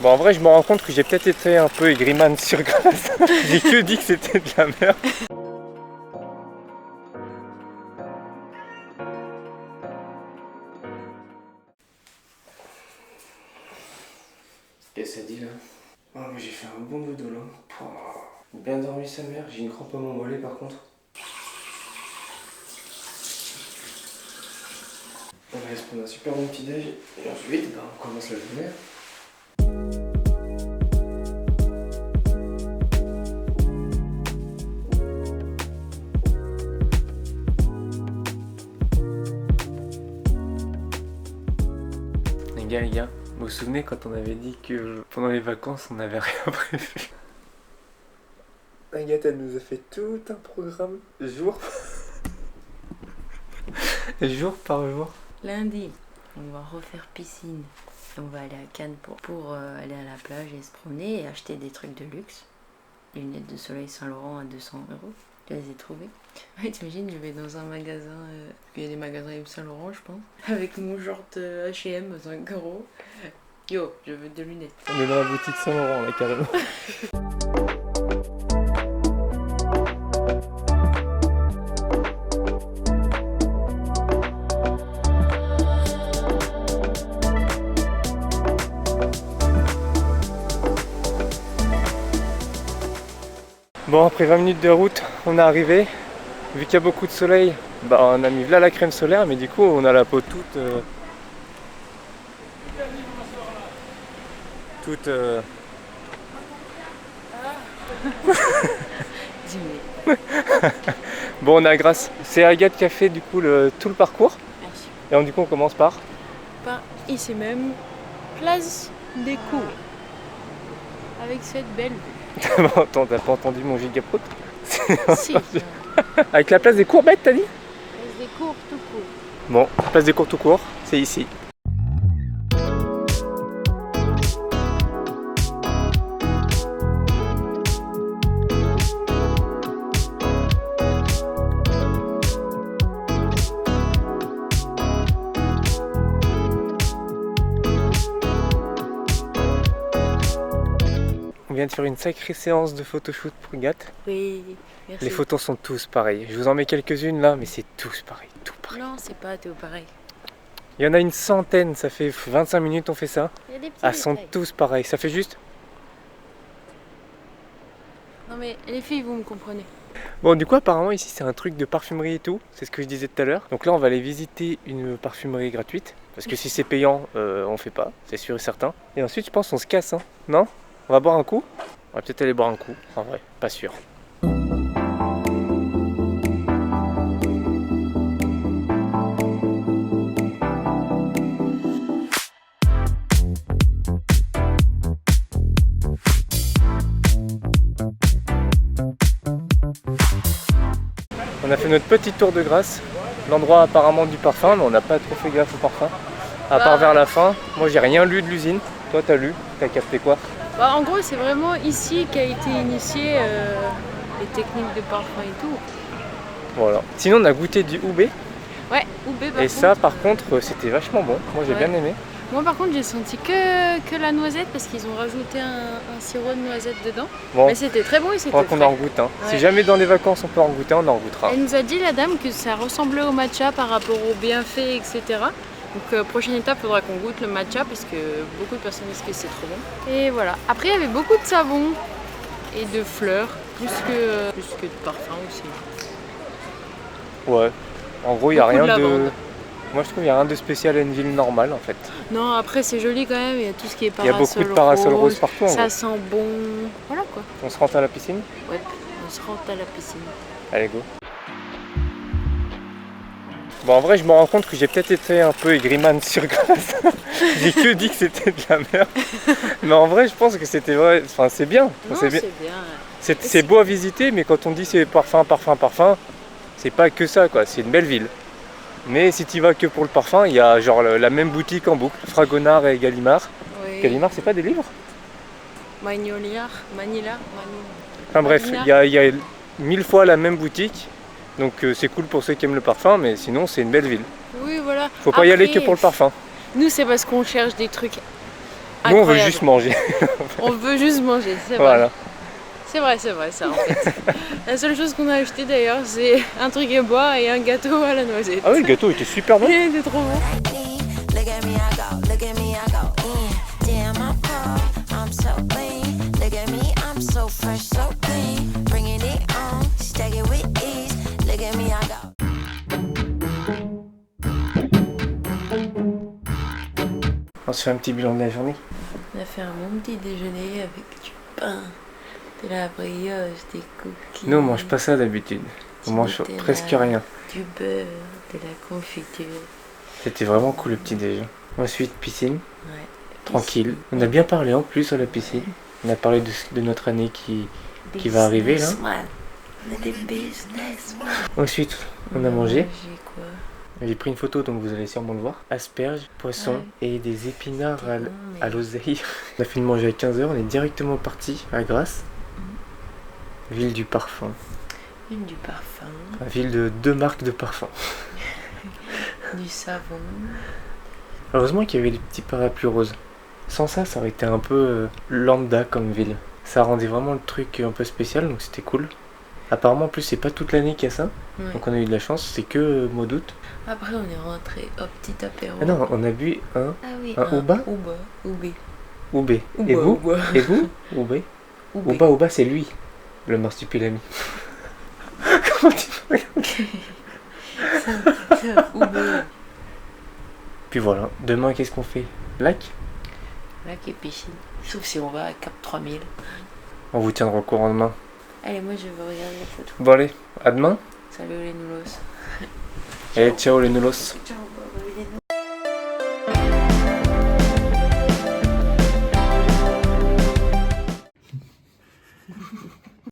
Bon, en vrai, je me rends compte que j'ai peut-être été un peu aigriman sur glace. J'ai que dit que c'était de la merde. Qu'est-ce que ça dit là? Oh, mais j'ai fait un bon dodo là. Bien dormi sa mère, j'ai une crampe à mon mollet par contre. On va se prendre un super bon petit déj et ensuite on commence la journée. Les gars, vous vous souvenez quand on avait dit que pendant les vacances on n'avait rien prévu? Agathe, elle nous a fait tout un programme jour par jour. Lundi, on va refaire piscine. On va aller à Cannes pour aller à la plage et se promener et acheter des trucs de luxe. Lunettes de soleil Saint-Laurent à 200 €. Je les ai trouvées. T'imagines, je vais dans un magasin, il y a des magasins Yves Saint-Laurent, je pense, avec mon short H&M à 5 €. Yo, je veux des lunettes. On est dans la boutique Saint-Laurent là carrément. Bon, après 20 minutes de route, on est arrivé. Vu qu'il y a beaucoup de soleil, bah, on a mis là la crème solaire, mais du coup on a la peau toute Bon, on a grâce. C'est Agathe qui a fait du coup tout le parcours. Merci. Et donc, du coup on commence par Ici même, place des cours. Avec cette belle vue. Attends, t'as pas entendu mon gigaprout? Si. Avec la place des courbettes, t'as dit? Place des cours tout court. Bon, place des cours tout court, c'est ici. On vient de faire une sacrée séance de photoshoot pour Agathe. Oui, merci. Les photos sont tous pareilles. Je vous en mets quelques-unes là, mais c'est tous pareil, tout pareil. Non, c'est pas tout pareil. Il y en a une centaine, ça fait 25 minutes on fait ça. Il y a des petits Elles sont détails. tous pareilles, ça fait juste. Non mais les filles, vous me comprenez. Bon, du coup apparemment ici c'est un truc de parfumerie et tout, c'est ce que je disais tout à l'heure. Donc là on va aller visiter une parfumerie gratuite, parce que si c'est payant, on fait pas, c'est sûr et certain. Et ensuite je pense on se casse, hein. Non? On va boire un coup? On va peut-être aller boire un coup, en vrai, pas sûr. On a fait notre petit tour de grâce, l'endroit apparemment du parfum, mais on n'a pas trop fait gaffe au parfum. À part vers la fin, moi j'ai rien lu de l'usine. Toi t'as lu, t'as capté quoi? Bah, en gros, c'est vraiment ici qu'a été initié les techniques de parfum et tout. Voilà. Sinon on a goûté du Oubé. Ouais, Oubé par Et contre. ça par contre c'était vachement bon, moi j'ai Ouais. bien aimé. Moi par contre j'ai senti que la noisette parce qu'ils ont rajouté un sirop de noisette dedans. Bon, Mais c'était très bon et je c'était crois qu'on frais. en goûte. Hein. Ouais. Si jamais dans les vacances on peut en goûter, on en goûtera. Elle nous a dit la dame que ça ressemblait au matcha par rapport aux bienfaits, etc. Donc prochaine étape, il faudra qu'on goûte le matcha parce que beaucoup de personnes disent que c'est trop bon. Et voilà. Après il y avait beaucoup de savon et de fleurs, plus que de parfum aussi. Ouais. En gros il n'y a Beaucoup de rien de... lavande. Moi je trouve qu'il n'y a rien de spécial à une ville normale en fait. Non, après c'est joli quand même, il y a tout ce qui est Il y a parasol beaucoup de parasols roses partout en Ça gros. sent bon. Voilà quoi. On se rentre à la piscine? Ouais, on se rentre à la piscine. Allez go. Bon, en vrai je me rends compte que j'ai peut-être été un peu aigriman sur glace. J'ai que dit que c'était de la merde. Mais en vrai je pense que c'était vrai, enfin c'est bien. Non, C'est bien. c'est bien. C'est beau à visiter, mais quand on dit c'est parfum, c'est pas que ça quoi, c'est une belle ville. Mais si tu vas que pour le parfum, il y a genre la même boutique en boucle, Fragonard et Gallimard. Oui. Gallimard c'est pas des livres? Manila. Enfin bref, il y a 1000 fois la même boutique. Donc c'est cool pour ceux qui aiment le parfum, mais sinon c'est une belle ville. Oui, voilà. Faut pas y aller que pour le parfum. Nous, c'est parce qu'on cherche des trucs Nous, on veut incroyable. juste manger. On veut juste manger, c'est vrai. Voilà. C'est vrai ça en fait. La seule chose qu'on a acheté d'ailleurs c'est un truc à boire et un gâteau à la noisette. Ah oui, le gâteau était super bon. Il était trop bon. Look at me, I go. Look at me, I go in. Damn, I'm cold. I'm so clean. Look at me, I'm so fresh, so clean. Bringing it on, stack it with ease. Look at me, I go. On se fait un petit bilan de la journée. On a fait un bon petit déjeuner avec du pain, de la brioche, des cookies. Nous, on mange pas ça d'habitude. On du mange Nutella, presque rien. Du beurre, de la confiture. C'était vraiment cool le petit déjeuner. Ensuite, piscine, Ouais. tranquille. On a bien parlé en plus à la piscine. On a parlé de notre année qui va arriver, là. Businessman. On a des businessmen. Ensuite, on a mangé. Quoi? J'ai pris une photo, donc vous allez sûrement le voir. Asperges, poissons et des épinards à l'oseille. On a fini de manger à 15h, on est directement parti à Grasse. Ville du parfum. Une du parfum, La ville de 2 marques de parfum. du savon. Heureusement qu'il y avait les petits parapluies roses. Sans ça, ça aurait été un peu lambda comme ville. Ça rendait vraiment le truc un peu spécial, donc c'était cool. Apparemment, en plus, c'est pas toute l'année qu'il y a ça. Ouais. Donc on a eu de la chance, c'est que mois d'août. Après, on est rentré au petit apéro. Ah non, on a bu un Ah oui, un Ouba Ouba. Oubé. Oubé. Ouba, Et vous Ouba. Et vous Oubé Oubé. Ouba, Ouba, c'est lui, le marsupilami. Comment tu peux Oubé. Puis voilà, demain, qu'est-ce qu'on fait? Lac? Lac et piscine. Sauf si on va à Cap 3000. On vous tiendra au courant demain. Allez, moi je veux regarder la photo. Bon allez, à demain. Salut les noulos. Allez, ciao les noulos. Ciao, les noulos.